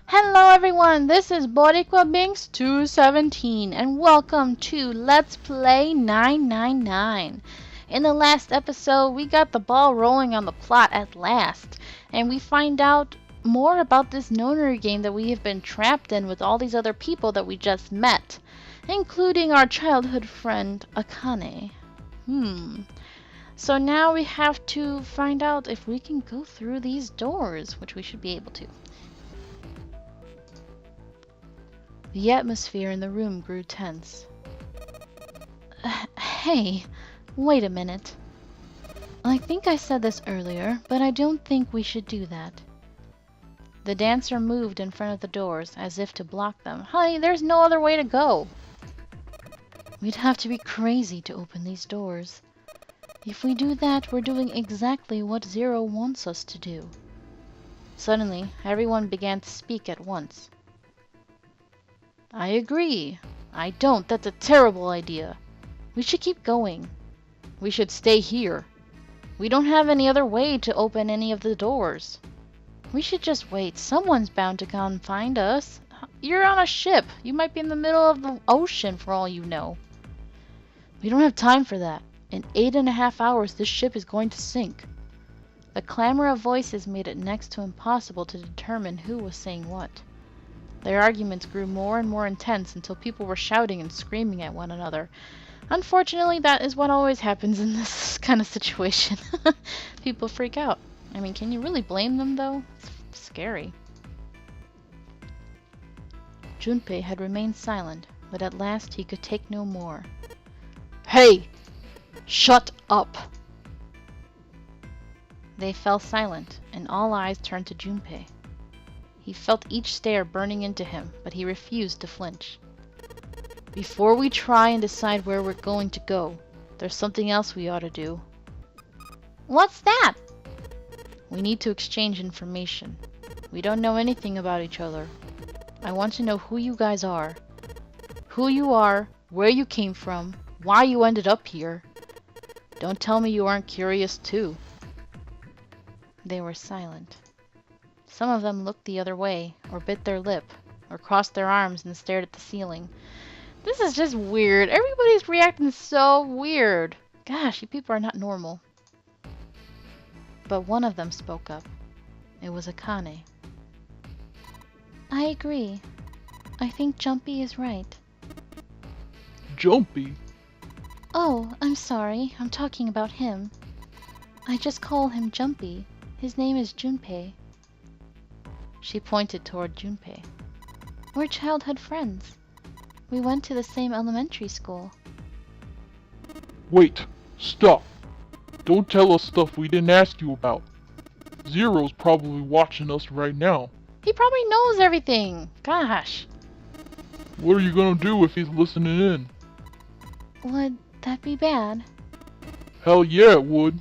Hello everyone, this is Boricua Binks 217 and welcome to Let's Play 999. In the last episode, we got the ball rolling on the plot at last, and we find out more about this nonary game that we have been trapped in with all these other people that we just met, including our childhood friend Akane. So now we have to find out if we can go through these doors, which we should be able to. The atmosphere in the room grew tense. Hey, wait a minute. I think I said this earlier, but I don't think we should do that. The dancer moved in front of the doors, as if to block them. Honey, there's no other way to go. We'd have to be crazy to open these doors. If we do that, we're doing exactly what Zero wants us to do. Suddenly, everyone began to speak at once. I agree. I don't. That's a terrible idea. We should keep going. We should stay here. We don't have any other way to open any of the doors. We should just wait. Someone's bound to come find us. You're on a ship. You might be in the middle of the ocean for all you know. We don't have time for that. In 8.5 hours, this ship is going to sink. The clamor of voices made it next to impossible to determine who was saying what. Their arguments grew more and more intense until people were shouting and screaming at one another. Unfortunately, that is what always happens in this kind of situation. People freak out. I mean, can you really blame them, though? It's scary. Junpei had remained silent, but at last he could take no more. Hey! Shut up! They fell silent, and all eyes turned to Junpei. He felt each stare burning into him, but he refused to flinch. Before we try and decide where we're going to go, there's something else we ought to do. What's that? We need to exchange information. We don't know anything about each other. I want to know who you guys are. Who you are, where you came from, why you ended up here. Don't tell me you aren't curious too. They were silent. Some of them looked the other way, or bit their lip, or crossed their arms and stared at the ceiling. This is just weird. Everybody's reacting so weird. Gosh, you people are not normal. But one of them spoke up. It was Akane. I agree. I think Jumpy is right. Jumpy? Oh, I'm sorry. I'm talking about him. I just call him Jumpy. His name is Junpei. She pointed toward Junpei. We're childhood friends. We went to the same elementary school. Wait, stop. Don't tell us stuff we didn't ask you about. Zero's probably watching us right now. He probably knows everything. Gosh. What are you gonna do if he's listening in? Would that be bad? Hell yeah, it would.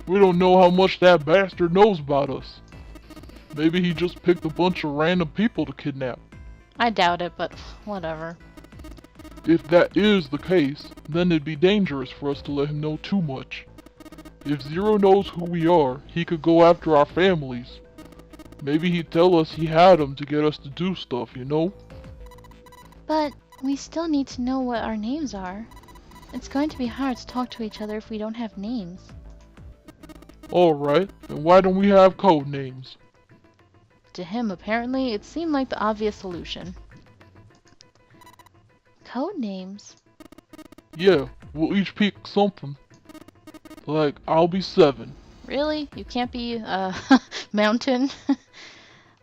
We don't know how much that bastard knows about us. Maybe he just picked a bunch of random people to kidnap. I doubt it, but whatever. If that is the case, then it'd be dangerous for us to let him know too much. If Zero knows who we are, he could go after our families. Maybe he'd tell us he had them to get us to do stuff, you know? But we still need to know what our names are. It's going to be hard to talk to each other if we don't have names. Alright, then why don't we have code names? To him, apparently, it seemed like the obvious solution. Code names? Yeah, we'll each pick something. Like, I'll be 7. Really? You can't be, Mountain?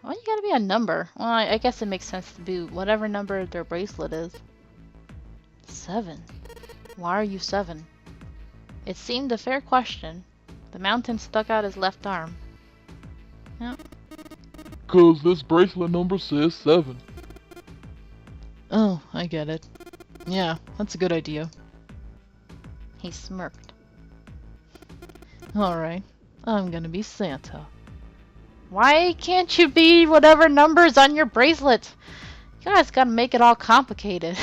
Well, you gotta be a number. Well, I guess it makes sense to be whatever number their bracelet is. 7? Why are you 7? It seemed a fair question. The Mountain stuck out his left arm. Yep. 'Cause this bracelet number says 7. Oh, I get it. Yeah, that's a good idea. He smirked. Alright, I'm gonna be Santa. Why can't you be whatever number's on your bracelet? You guys gotta make it all complicated.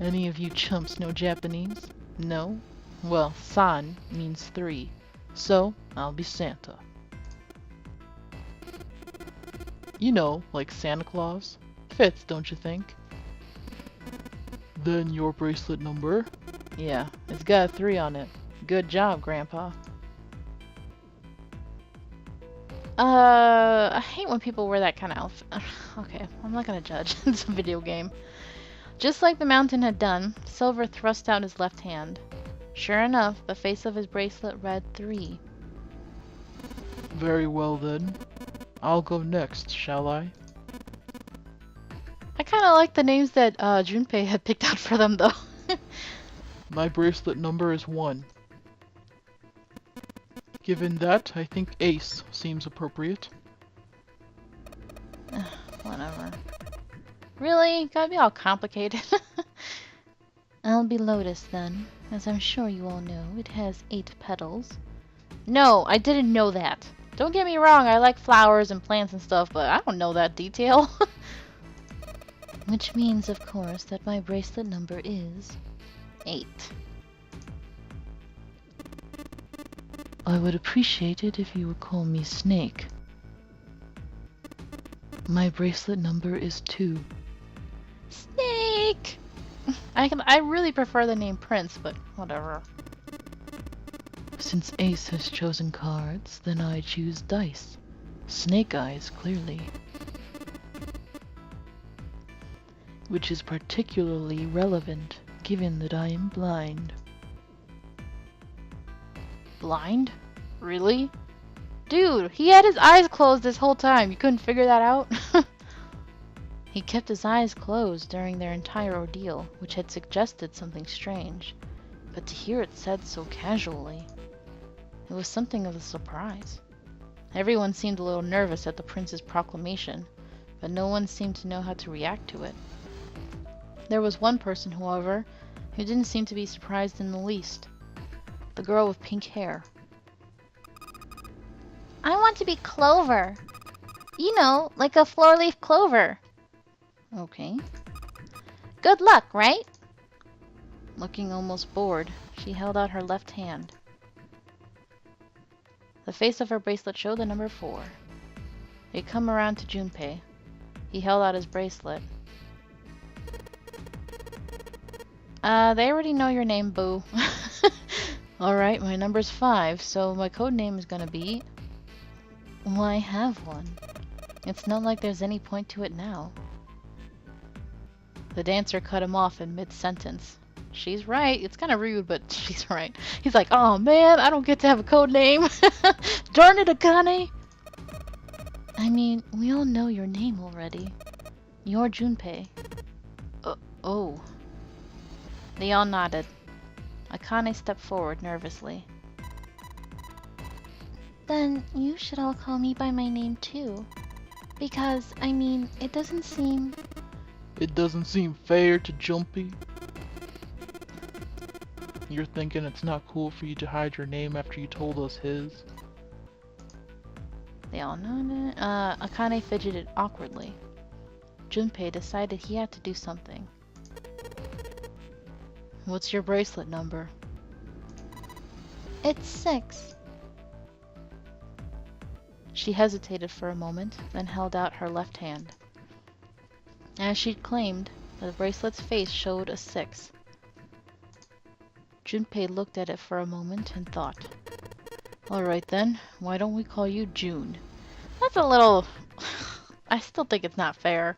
Any of you chumps know Japanese? No? Well, san means 3, so I'll be Santa. You know, like Santa Claus. Fits, don't you think? Then your bracelet number? Yeah, it's got a 3 on it. Good job, Grandpa. I hate when people wear that kind of outfit. Okay, I'm not gonna judge. It's a video game. Just like the mountain had done, Silver thrust out his left hand. Sure enough, the face of his bracelet read 3. Very well then. I'll go next, shall I? I kind of like the names that Junpei had picked out for them, though. My bracelet number is 1. Given that, I think Ace seems appropriate. Whatever. Really? Gotta be all complicated. I'll be Lotus then. As I'm sure you all know, it has 8 petals. No, I didn't know that. Don't get me wrong, I like flowers and plants and stuff, but I don't know that detail. Which means, of course, that my bracelet number is 8. I would appreciate it if you would call me Snake. My bracelet number is 2. Snake! I really prefer the name Prince, but whatever. Since Ace has chosen cards, then I choose dice. Snake Eyes, clearly. Which is particularly relevant, given that I am blind. Blind? Really? Dude, he had his eyes closed this whole time. You couldn't figure that out? He kept his eyes closed during their entire ordeal, which had suggested something strange. But to hear it said so casually, it was something of a surprise. Everyone seemed a little nervous at the prince's proclamation, but no one seemed to know how to react to it. There was one person, however, who didn't seem to be surprised in the least. The girl with pink hair. I want to be Clover. You know, like a four-leaf clover. Okay. Good luck, right? Looking almost bored, she held out her left hand. The face of her bracelet showed the number 4. It come around to Junpei. He held out his bracelet. They already know your name, boo. Alright, my number's 5, so my code name is gonna be... Well, I have one. It's not like there's any point to it now. The dancer cut him off in mid-sentence. She's right. It's kind of rude, but she's right. He's like, oh man, I don't get to have a code name. Darn it, Akane! I mean, we all know your name already. You're Junpei. Oh. They all nodded. Akane stepped forward nervously. Then you should all call me by my name too. Because, I mean, it doesn't seem... It doesn't seem fair to Junpei. You're thinking it's not cool for you to hide your name after you told us his? They all nodded. Akane fidgeted awkwardly. Junpei decided he had to do something. What's your bracelet number? It's 6. She hesitated for a moment, then held out her left hand. As she'd claimed, the bracelet's face showed a 6. Junpei looked at it for a moment and thought. Alright then, why don't we call you June? That's a little... I still think it's not fair.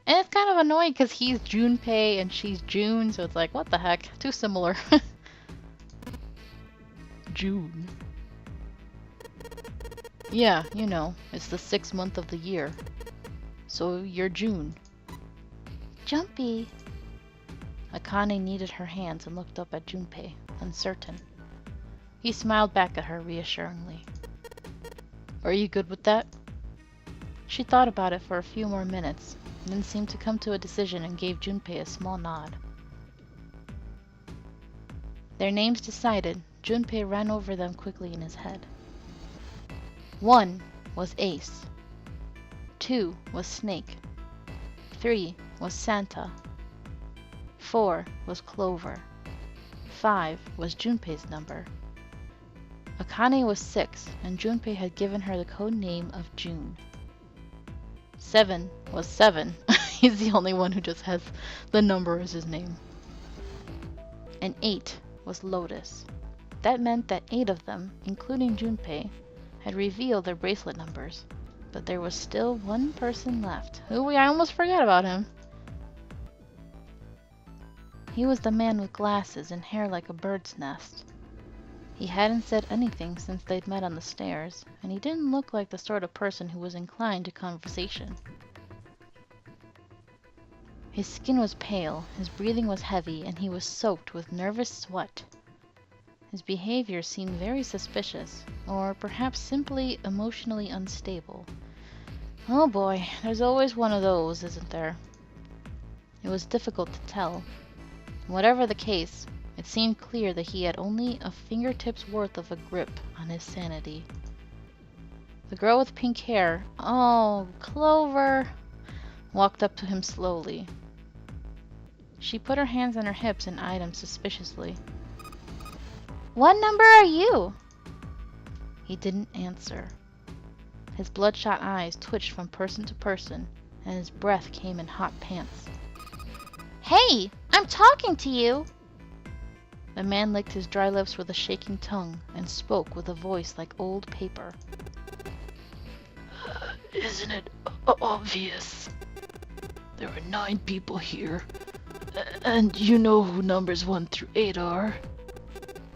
And it's kind of annoying because he's Junpei and she's June, so it's like, what the heck? Too similar. June. Yeah, you know, it's the 6th month of the year. So you're June. Jumpy. Akane kneaded her hands and looked up at Junpei, uncertain. He smiled back at her reassuringly. Are you good with that? She thought about it for a few more minutes, then seemed to come to a decision and gave Junpei a small nod. Their names decided, Junpei ran over them quickly in his head. 1 was Ace. 2 was Snake. 3 was Santa. 4 was Clover. 5 was Junpei's number. Akane was 6, and Junpei had given her the code name of June. 7 was 7. He's the only one who just has the number as his name. And 8 was Lotus. That meant that 8 of them, including Junpei, had revealed their bracelet numbers. But there was still one person left. I almost forgot about him. He was the man with glasses and hair like a bird's nest. He hadn't said anything since they'd met on the stairs, and he didn't look like the sort of person who was inclined to conversation. His skin was pale, his breathing was heavy, and he was soaked with nervous sweat. His behavior seemed very suspicious, or perhaps simply emotionally unstable. Oh boy, there's always one of those, isn't there? It was difficult to tell. Whatever the case, it seemed clear that he had only a fingertip's worth of a grip on his sanity. The girl with pink hair, oh, Clover, walked up to him slowly. She put her hands on her hips and eyed him suspiciously. "What number are you?" He didn't answer. His bloodshot eyes twitched from person to person, and his breath came in hot pants. "Hey, I'm talking to you!" The man licked his dry lips with a shaking tongue and spoke with a voice like old paper. Isn't it obvious? There are 9 people here, and you know who numbers 1 through 8 are.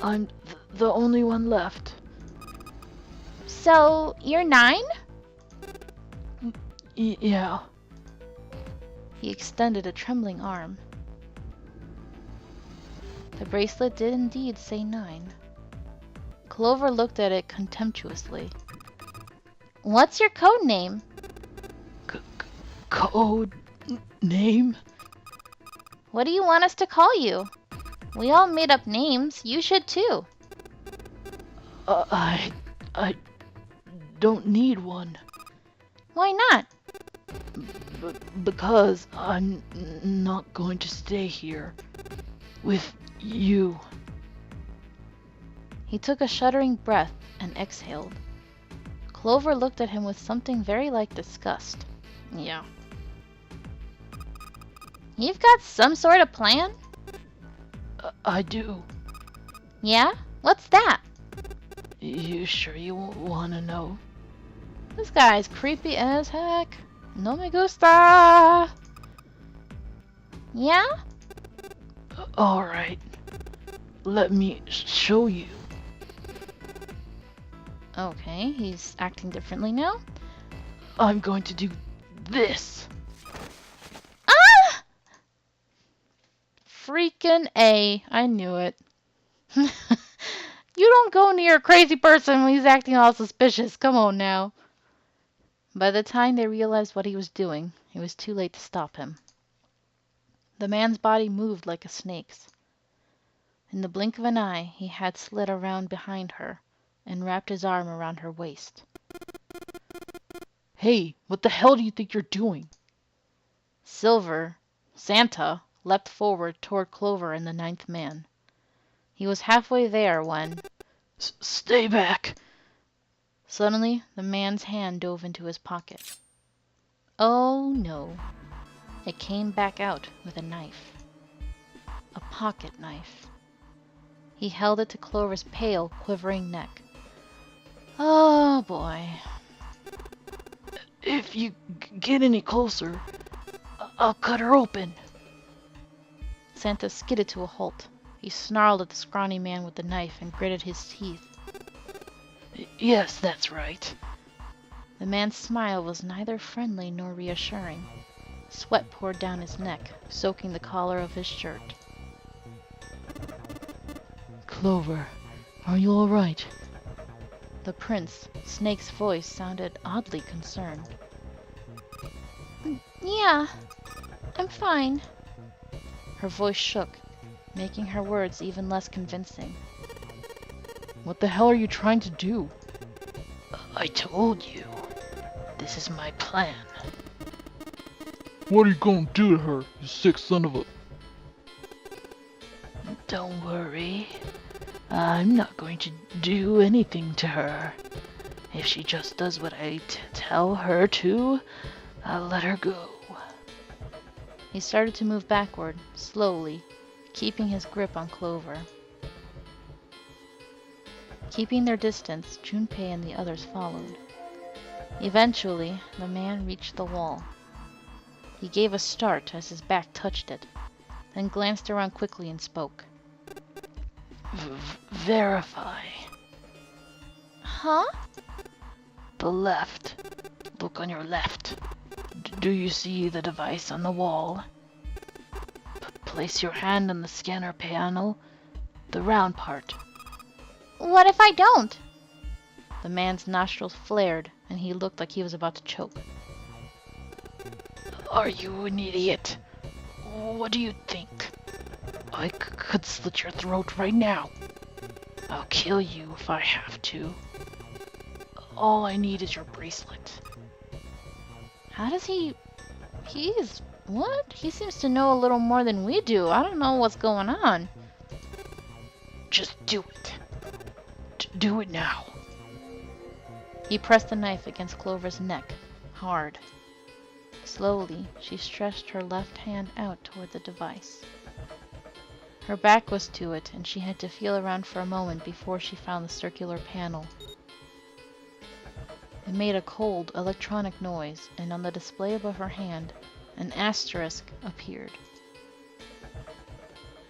I'm the only one left. So, you're 9? Yeah. He extended a trembling arm. The bracelet did indeed say 9. Clover looked at it contemptuously. "What's your code name?" Code name? "What do you want us to call you? We all made up names. You should too." I don't need one. "Why not?" Because I'm not going to stay here with you. He took a shuddering breath and exhaled. Clover looked at him with something very like disgust. Yeah. "You've got some sort of plan?" I do. "Yeah? What's that?" You sure you want to know? This guy's creepy as heck. No me gusta. "Yeah?" Alright. Let me show you. Okay, he's acting differently now. I'm going to do this. Ah! Freaking A. I knew it. You don't go near a crazy person when he's acting all suspicious. Come on now. By the time they realized what he was doing, it was too late to stop him. The man's body moved like a snake's. In the blink of an eye, he had slid around behind her and wrapped his arm around her waist. Hey, what the hell do you think you're doing? Silver, Santa, leapt forward toward Clover and the 9th man. He was halfway there when... Stay back! Suddenly, the man's hand dove into his pocket. Oh no. It came back out with a knife. A pocket knife. He held it to Clover's pale, quivering neck. Oh boy. If you get any closer, I'll cut her open. Santa skidded to a halt. He snarled at the scrawny man with the knife and gritted his teeth. Yes, that's right. The man's smile was neither friendly nor reassuring. Sweat poured down his neck, soaking the collar of his shirt. Clover, are you all right? The prince, Snake's voice sounded oddly concerned. "Yeah, I'm fine." Her voice shook, making her words even less convincing. What the hell are you trying to do? I told you. This is my plan. What are you gonna do to her, you sick son of a... Don't worry. I'm not going to do anything to her. If she just does what I tell her to, I'll let her go. He started to move backward, slowly, keeping his grip on Clover. Keeping their distance, Junpei and the others followed. Eventually, the man reached the wall. He gave a start as his back touched it, then glanced around quickly and spoke. Verify. Huh? The left. Look on your left. Do you see the device on the wall? Place your hand on the scanner panel, the round part. What if I don't? The man's nostrils flared, and he looked like he was about to choke. Are you an idiot? What do you think? I could slit your throat right now. I'll kill you if I have to. All I need is your bracelet. How does he... What? He seems to know a little more than we do. I don't know what's going on. Just do it. Do it now. He pressed the knife against Clover's neck, hard. Slowly, she stretched her left hand out toward the device. Her back was to it, and she had to feel around for a moment before she found the circular panel. It made a cold, electronic noise, and on the display above her hand, an asterisk appeared.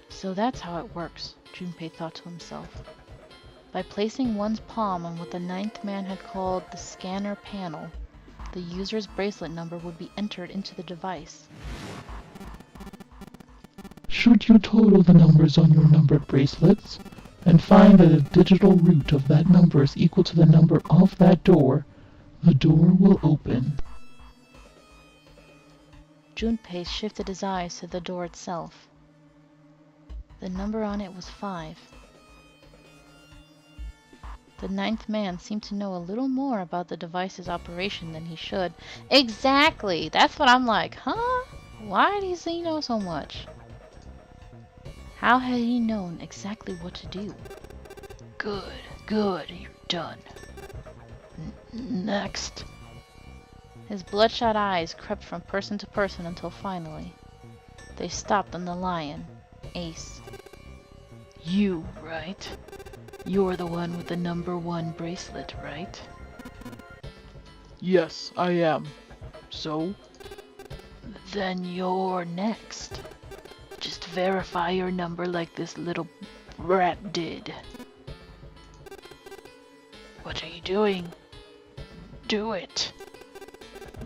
So that's how it works, Junpei thought to himself. By placing one's palm on what the ninth man had called the scanner panel, the user's bracelet number would be entered into the device. Should you total the numbers on your numbered bracelets, and find that a digital root of that number is equal to the number of that door, the door will open. Junpei shifted his eyes to the door itself. The number on it was 5. The ninth man seemed to know a little more about the device's operation than he should. Exactly! That's what I'm like, huh? Why does he know so much? How had he known exactly what to do? Good, you're done. Next. His bloodshot eyes crept from person to person until finally, they stopped on the lion, Ace. You, right? You're the one with the number 1 bracelet, right? Yes, I am. So? Then you're next. Just verify your number like this little brat did. What are you doing? Do it.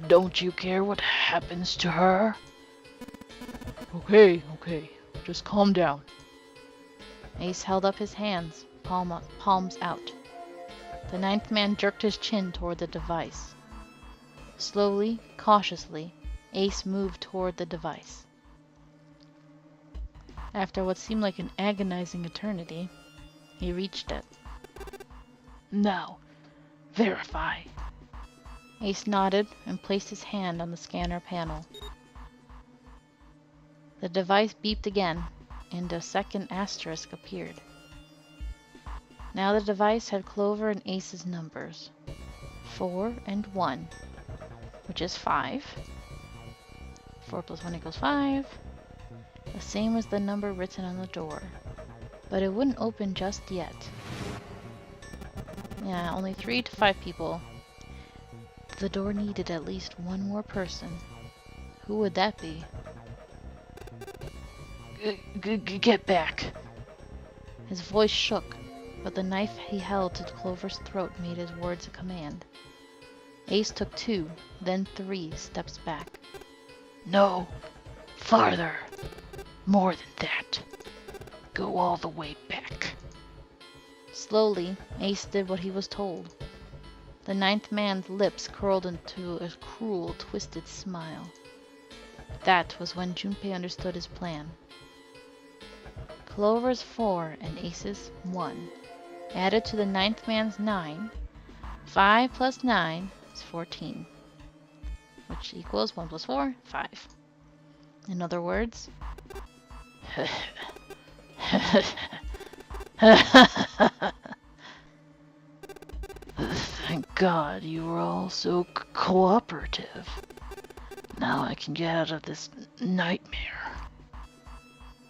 Don't you care what happens to her? Okay. Just calm down. Ace held up his hands, palms out. The ninth man jerked his chin toward the device. Slowly, cautiously, Ace moved toward the device. After what seemed like an agonizing eternity, he reached it. Now, verify. Ace nodded and placed his hand on the scanner panel. The device beeped again, and a second asterisk appeared. Now the device had Clover and Ace's numbers, 4 and 1, which is 5. 4 plus 1 equals 5. The same as the number written on the door, but it wouldn't open just yet. Yeah, only 3 to 5 people. The door needed at least one more person. Who would that be? Get back. His voice shook, but the knife he held to Clover's throat made his words a command. Ace took 2, then 3 steps back. No, farther. More than that. Go all the way back. Slowly, Ace did what he was told. The ninth man's lips curled into a cruel, twisted smile. That was when Junpei understood his plan. Clover's 4 and Ace's 1. Added to the ninth man's 9. 5 plus 9 is 14. Which equals 1 plus 4, 5. In other words... Thank God you were all so cooperative. Now I can get out of this nightmare.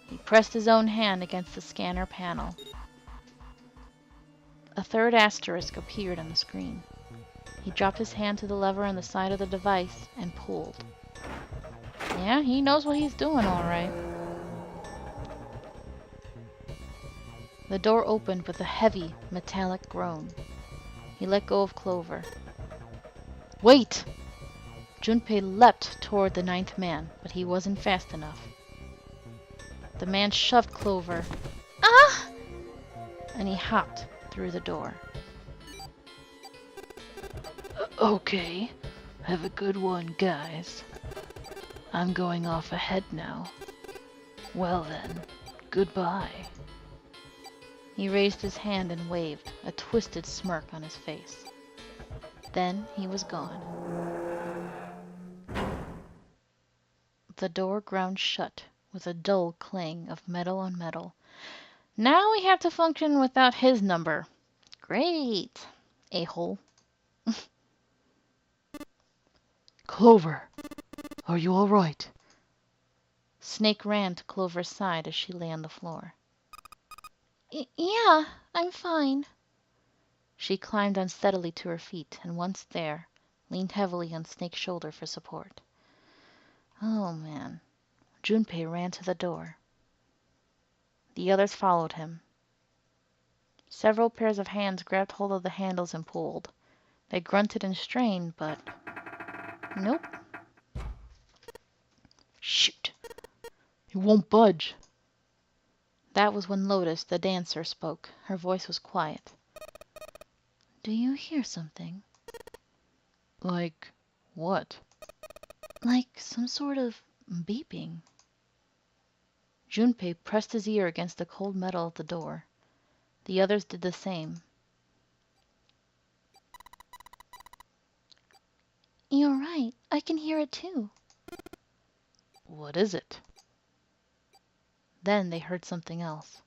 He pressed his own hand against the scanner panel. A third asterisk appeared on the screen. He dropped his hand to the lever on the side of the device and pulled. Yeah, he knows what he's doing, all right. The door opened with a heavy, metallic groan. He let go of Clover. Wait! Junpei leapt toward the ninth man, but he wasn't fast enough. The man shoved Clover. Ah! And he hopped through the door. Okay, have a good one, guys. I'm going off ahead now. Well then, goodbye. He raised his hand and waved, a twisted smirk on his face. Then he was gone. The door ground shut with a dull clang of metal on metal. Now we have to function without his number. Great, a-hole. Clover, are you all right? Snake ran to Clover's side as she lay on the floor. Yeah, I'm fine. She climbed unsteadily to her feet, and once there, leaned heavily on Snake's shoulder for support. Oh, man. Junpei ran to the door. The others followed him. Several pairs of hands grabbed hold of the handles and pulled. They grunted and strained, but... nope. Shoot. He won't budge. That was when Lotus, the dancer, spoke. Her voice was quiet. Do you hear something? Like what? Like some sort of beeping. Junpei pressed his ear against the cold metal of the door. The others did the same. You're right. I can hear it too. What is it? Then they heard something else.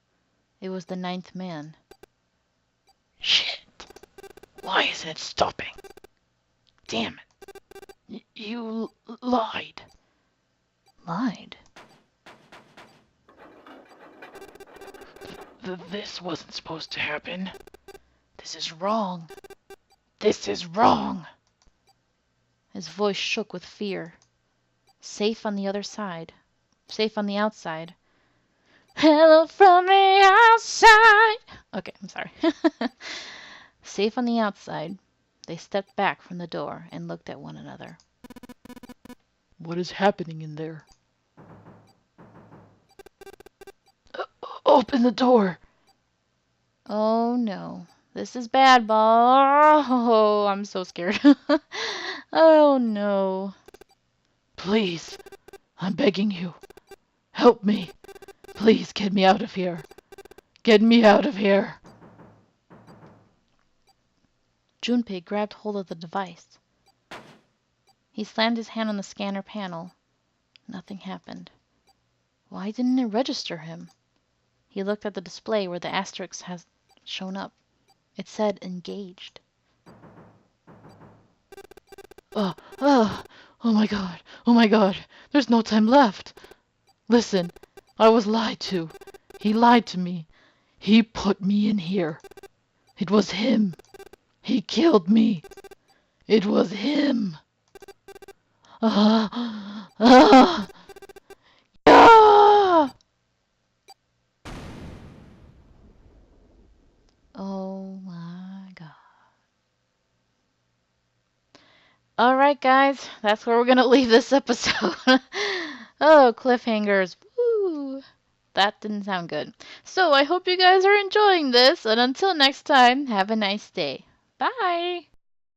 It was the ninth man. Shit. Why isn't it stopping? Damn it. You lied. Lied? This wasn't supposed to happen. This is wrong. This is wrong. His voice shook with fear. Safe on the other side. Safe on the outside. Hello from the outside. Okay, I'm sorry. Safe on the outside, they stepped back from the door and looked at one another. What is happening in there? Open the door. Oh no. This is bad, ball. Oh, I'm so scared. Oh no. Please, I'm begging you. Help me. Please get me out of here. Get me out of here. Junpei grabbed hold of the device. He slammed his hand on the scanner panel. Nothing happened. Why didn't it register him? He looked at the display where the asterisk has shown up. It said engaged. Oh my God. Oh my God. There's no time left. Listen, I was lied to. He lied to me. He put me in here. It was him. He killed me. It was him. Yeah! Oh my God. Alright guys, that's where we're gonna leave this episode. Oh, cliffhangers. Woo! That didn't sound good. So I hope you guys are enjoying this, and until next time, have a nice day. Bye!